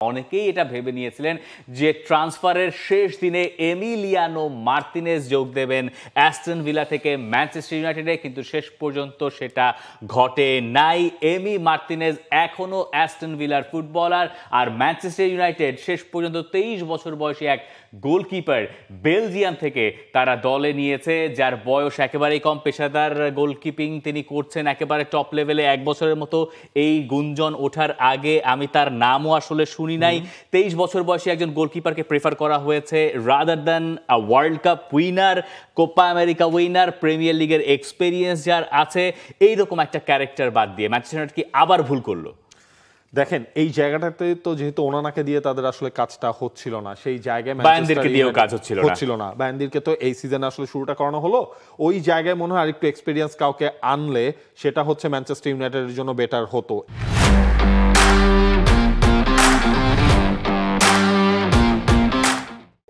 অনেকেই এটা ভেবে নিয়েছিলেন যে ট্রান্সফারের শেষ দিনে এমিলিয়ানো মার্তিনেজ যোগ দেবেন অ্যাস্টন ভিলা থেকে ম্যানচেস্টার ইউনাইটেডে, কিন্তু শেষ পর্যন্ত সেটা ঘটে নাই। এমি মার্তিনেজ এখনো অ্যাস্টন ভিলার ফুটবলার, আর ম্যানচেস্টার ইউনাইটেড শেষ পর্যন্ত 23 বছর বয়সী এক গোলকিপার বেলজিয়াম থেকে তারা দলে নিয়েছে, যার বয়স একেবারেই কম। পেশাদার গোলকিপিং তিনি করছেন একেবারে টপ লেভেলে। 1 বছরের মতো এই গুঞ্জন ওঠার আগে আমি তার নামও আসলে শুনি নাই। 23 বছর বয়সী একজন গোলকিপারকে প্রেফার করা হয়েছে rather than world cup winner, Copa America winner, premier লিগের এক্সপেরিয়েন্স যার আছে, এইরকম একটা ক্যারেক্টার বাদ দিয়ে ম্যানচেস্টার ইউনাইটেড কি আবার ভুল করলো? দেখেন, এই জায়গাটাতে তো যেহেতু ওনানাকে দিয়ে তাদের আসলে কাজটা হচ্ছিল না, সেই জায়গায় বায়ানদিরকে দিয়েও কাজ হচ্ছিল না। বায়ানদিরকে তো এই সিজনে আসলে শুরুটা করানো হলো, ওই জায়গায় মনে হয় আরেকটু এক্সপেরিয়েন্স কাউকে আনলে সেটা হচ্ছে ম্যানচেস্টার ইউনাইটেডের জন্য বেটার হতো।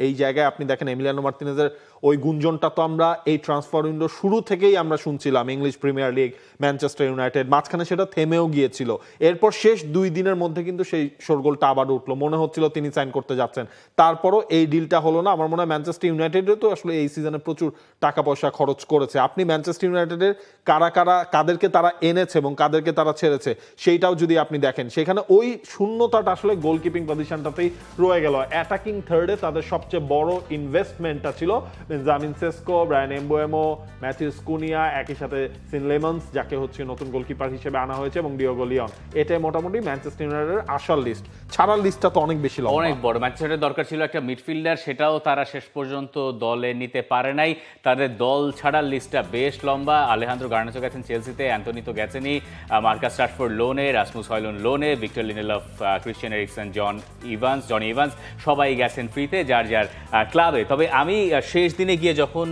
এই জায়গায় আপনি দেখেন এমিলিয়ানো মার্তিনেজের ওই গুঞ্জনটা তো আমরা এই ট্রান্সফার উইন্ডো শুরু থেকেই আমরা শুনছিলাম, English premier league, Manchester United, মাঝখানে সেটা থেমেও গিয়েছিল। এরপর শেষ 2 দিনের মধ্যে কিন্তু সেই শোরগোলটা আবার উঠলো, মনে হচ্ছিল তিনি সাইন করতে যাচ্ছেন, তারপরও এই ডিলটা হলো না। আমার মনে হয় ম্যানচেস্টার ইউনাইটেডও তো আসলে এই সিজনে প্রচুর টাকা পয়সা খরচ করেছে। আপনি ম্যানচেস্টার ইউনাইটেডের কাদেরকে তারা এনেছে এবং কাদেরকে তারা ছেড়েছে সেইটাও যদি আপনি দেখেন, সেখানে ওই শূন্যতাটা আসলে গোলকিপিং পজিশনটাতেই রয়ে গেল। অ্যাটাকিং থার্ডে তাদের সবচেয়ে বড় ইনভেস্টমেন্টটা ছিল Benjamin Sesko, Bryan Mbeumo, Matheus Cunha, একই সাথে সিন লেমন্স যাকে হচ্ছে নতুন গোলকিপার হিসেবে আনা হয়েছে, এবং ডিওগো লিওন। এটাই মোটামুটি ম্যানচেস্টার ইউনাইটেডের আসার লিস্ট। ছাড়ার লিস্টটা তো অনেক বেশি লম্বা, অনেক বড়। ম্যানচেস্টারের দরকার ছিল একটা মিডফিল্ডার, সেটাও তারা শেষ পর্যন্ত দলে নিতে পারে নাই। তাদের দল ছাড়ার লিস্টটা বেশ লম্বা। আলেহান্দ্রো গার্নাচো গেছেন চেলসিতে, অ্যান্টনি তো গেছেনই, মার্কাস রাশফোর্ড লোনে, রাসমুস হয়লুন্ড লোনে, ভিক্টর লিনেলফ, ক্রিশ্চিয়ান এরিকসন, জন ইভান্স সবাই গেছেন ফ্রিতে যার যার ক্লাবে। তবে আমি শেষ দিনে গিয়ে যখন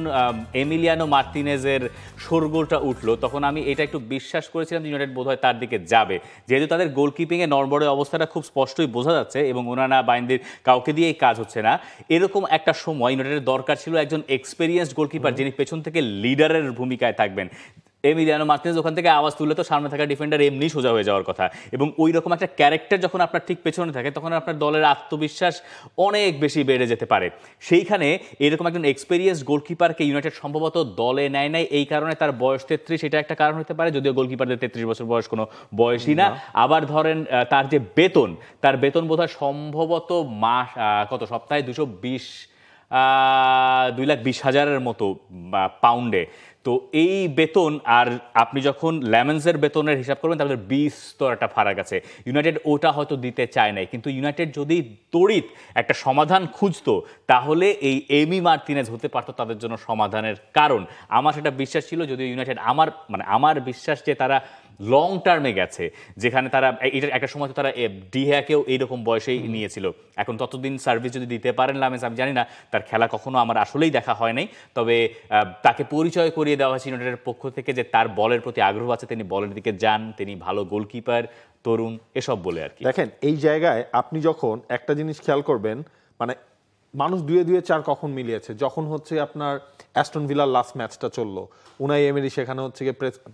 এমিলিয়ানো মার্তিনেজের শোরগোলটা উঠলো, তখন আমি এটা একটু বিশ্বাস করেছিলাম যে ইউনাইটেড বোধহয় তার দিকে যাবে, যেহেতু তাদের গোলকিপিংয়ে নড়বড়ের অবস্থাটা খুব স্পষ্টই বোঝা যাচ্ছে এবং ওনানা বাইন্দির কাউকে দিয়েই কাজ হচ্ছে না। এরকম একটা সময় ইউনাইটেডের দরকার ছিল একজন এক্সপেরিয়েন্সড গোলকিপার, যিনি পেছন থেকে লিডারের ভূমিকায় থাকবেন। এমিলিয়ানো মার্তিনেজ ওখান থেকে আওয়াজ তুললে তো সামনে থাকা ডিফেন্ডার এমনি সোজা হয়ে যাওয়ার কথা, এবং ওই রকম একটা ক্যারেক্টার যখন আপনার ঠিক পেছনে থাকে তখন আপনার দলের আত্মবিশ্বাস অনেক বেশি বেড়ে যেতে পারে। সেইখানে এরকম একজন এক্সপেরিয়েন্সড গোলকিপারকে ইউনাইটেড সম্ভবত দলে নেয় নাই, এই কারণে তার বয়স 33, এটা একটা কারণ হতে পারে, যদিও গোলকিপারদের 33 বছর বয়স কোনো বয়সই না। আবার ধরেন তার যে তার বেতন বোধহয় সম্ভবত মাস সপ্তাহে 2,20,000 মতো পাউন্ডে। তো এই বেতন, আর আপনি যখন লেমন্সের বেতনের হিসাব করবেন তাহলে 20 তো একটা ফারাক আছে। ইউনাইটেড ওটা হয়তো দিতে চায় নাই, কিন্তু ইউনাইটেড যদি তড়িৎ একটা সমাধান খুঁজতো তাহলে এই এমি মার্তিনেজ হতে পারতো তাদের জন্য সমাধানের কারণ। আমার সেটা বিশ্বাস ছিল, যদিও ইউনাইটেড আমার বিশ্বাস যে তারা লং টার্মে গেছে, যেখানে তারা এটা একটা সময় তো তারা ডিহাকেও এইরকম বয়সেই নিয়েছিল। এখন ততদিন সার্ভিস যদি দিতে পারেন লামেন্স, আমি জানি না, তার খেলা কখনো আমার আসলেই দেখা হয় নাই, তবে তাকে পরিচয় করিয়ে দেওয়া হয়েছে ইউনাইটেডের পক্ষ থেকে যে তার বলের প্রতি আগ্রহ আছে, তিনি বলের দিকে যান, তিনি ভালো গোলকিপার, তরুণ, এসব বলে আর কি। দেখেন, এই জায়গায় আপনি যখন একটা জিনিস খেয়াল করবেন, মানে মানুষ 2-4 কখন মিলিয়েছে, যখন হচ্ছে আপনার অ্যাস্টন ভিলার লাস্ট ম্যাচটা চললো, উনাই এমেরি সেখানে হচ্ছে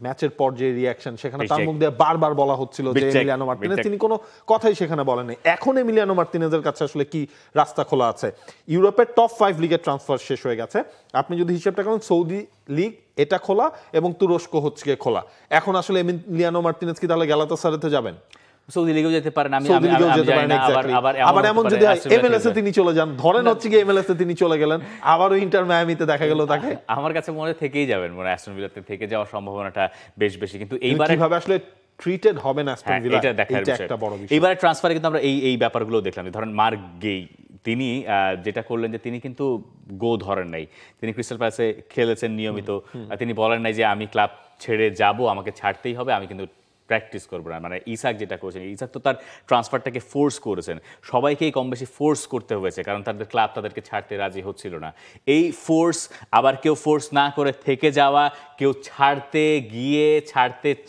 ম্যাচের পর যে রিয়াকশন, সেখানে তার মুখ দিয়ে বারবার বলা হচ্ছিল যে এমিলিয়ানো মার্তিনেজ, তিনি কোনো কথাই সেখানে বলেননি। এখন এমিলিয়ানো মার্তিনেজের কাছে আসলে কি রাস্তা খোলা আছে? ইউরোপের টপ 5 লিগের ট্রান্সফার শেষ হয়ে গেছে, আপনি যদি হিসেবটা করেন সৌদি লিগ এটা খোলা এবং তুরস্ক হচ্ছে খোলা। এখন আসলে এমিলিয়ানো মার্তিনেজ কি তাহলে গ্যালাতাসারাইতে যাবেন? সৌদি লিগেও যেতে পারেন, আবার এমন যদি এমএলএস এ তিনি চলে যান, ধরেন হচ্ছে কি এমএলএস এ তিনি চলে গেলেন, আবারও ইন্টার মায়ামিতে দেখা গেল তাকে। আমার কাছে মনে থেকেই যাবেন, মনে অ্যাস্টন ভিলাতে থেকে যাওয়ার সম্ভাবনাটা বেশ বেশি, কিন্তু এইবারে কিভাবে আসলে ট্রিটেড হবেন অ্যাস্টন ভিলা, এটা দেখার একটা বড় বিষয়। এইবারে ট্রান্সফারে কিন্তু আমরা এই ব্যাপারগুলো দেখলাম। ধরেন মার্ক গেই, তিনি যেটা করলেন যে তিনি কিন্তু ধরেন নাই, তিনি ক্রিস্টাল প্যালেসে খেলেছেন নিয়মিত, তিনি বলেন নাই যে আমি ক্লাব ছেড়ে যাব, আমাকে ছাড়তেই হবে, আমি কিন্তু প্র্যাকটিস করবো না। মানে ইসাক যেটা করেছেন, ইসাক তো তার ট্রান্সফারটাকে ফোর্স করেছেন, সবাইকেই কম বেশি ফোর্স করতে হয়েছে, কারণ তাদের ক্লাব তাদেরকে ছাড়তে রাজি হচ্ছিল না। এই ফোর্স, আবার কেউ ফোর্স না করে থেকে যাওয়া, কেউ ছাড়তে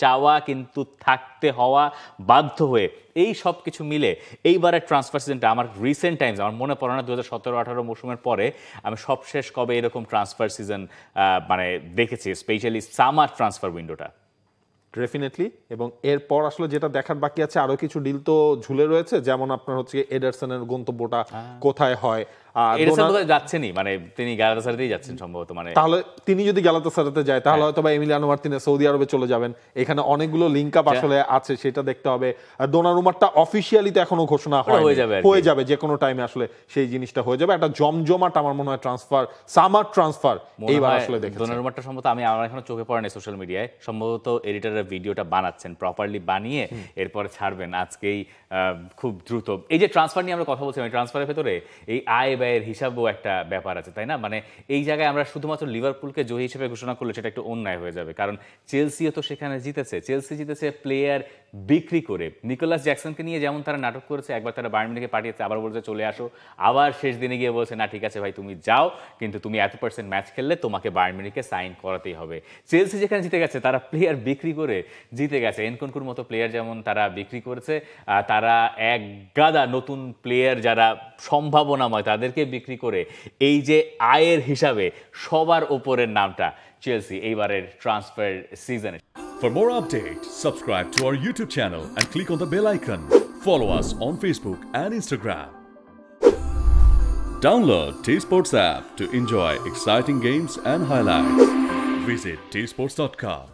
চাওয়া কিন্তু থাকতে হওয়া বাধ্য হয়ে, এই সব কিছু মিলে এইবারের ট্রান্সফার সিজনটা আমার রিসেন্ট টাইমস, আমার মনে পড়ে না 2017-18 মৌসুমের পরে আমি সবশেষ কবে এরকম ট্রান্সফার সিজন দেখেছি, স্পেশালি সামার ট্রান্সফার উইন্ডোটা। ডেফিনেটলি, এবং এরপর আসলে যেটা দেখার বাকি আছে, আরো কিছু ডিল তো ঝুলে রয়েছে, যেমন আপনার হচ্ছে এডারসনের গন্তব্যটা কোথায় হয়। এডারসন বোধহয় যাচ্ছেনই, মানে তিনি গ্যালাতাসারাইতেই যাচ্ছেন সম্ভবত, মানে তাহলে তিনি যদি গ্যালাতাসারাইতে যায় তাহলে হয়তো বা এমিলিয়ানো মার্তিনেজ সৌদি আরবে চলে যাবেন। এখানে অনেকগুলো লিঙ্ক আপ আসলে আছে, সেটা দেখতে হবে। আর দোনারুমারটা অফিশিয়ালি তো এখনো ঘোষণা হয়ে যাবে যে কোনো টাইমে আসলে সেই জিনিসটা হয়ে যাবে। একটা জমজমাট আমার মনে হয় ট্রান্সফার, সামার ট্রান্সফার এইবার আসলে দেখেছি। দোনারুমারটা সম্ভবত আমার এখনো চোখে পড়ে নাই সোশ্যাল মিডিয়ায়, সম্ভবত এডিটররা ভিডিওটা বানাচ্ছেন, প্রপারলি বানিয়ে এরপরে ছাড়বেন আজকেই খুব দ্রুত। এই যে ট্রান্সফার নিয়ে আমরা কথা বলছিলাম, এই ট্রান্সফারের ভেতরে এই আয় ব্যয়ের হিসাবও একটা ব্যাপার আছে, তাই না? মানে এই জায়গায় আমরা শুধুমাত্র লিভারপুলকে জয়ী হিসেবে ঘোষণা করলে সেটা একটু অন্যায় হয়ে যাবে, কারণ চেলসিও তো সেখানে জিতেছে। চেলসি জিতেছে প্লেয়ার বিক্রি করে। নিকোলাস জ্যাকসনকে নিয়ে যেমন তারা নাটক করেছে, একবার তারা বায়ার্ন মিউনিখে পাঠিয়েছে, আবার বলছে চলে আসো, আবার শেষ দিনে গিয়ে বলছে না ঠিক আছে ভাই তুমি যাও, কিন্তু তুমি এত % ম্যাচ খেললে তোমাকে বায়ার্ন মিউনিখে সাইন করাতেই হবে। চেলসি যেখানে জিতে গেছে তারা প্লেয়ার বিক্রি করে জিতে গেছে। এনকনকুর মতো প্লেয়ার যেমন তারা বিক্রি করেছে, তারা এক গাদা নতুন প্লেয়ার যারা সম্ভাবনাময় তাদেরকে বিক্রি করে এই যে আয়ের হিসাবে সবার ওপরের নামটা চেলসি এইবারের ট্রান্সফার সিজনে। For more updates, subscribe to our YouTube channel and click on the bell icon. Follow us on Facebook and Instagram. Download T-Sports app to enjoy exciting games and highlights. Visit tsports.com.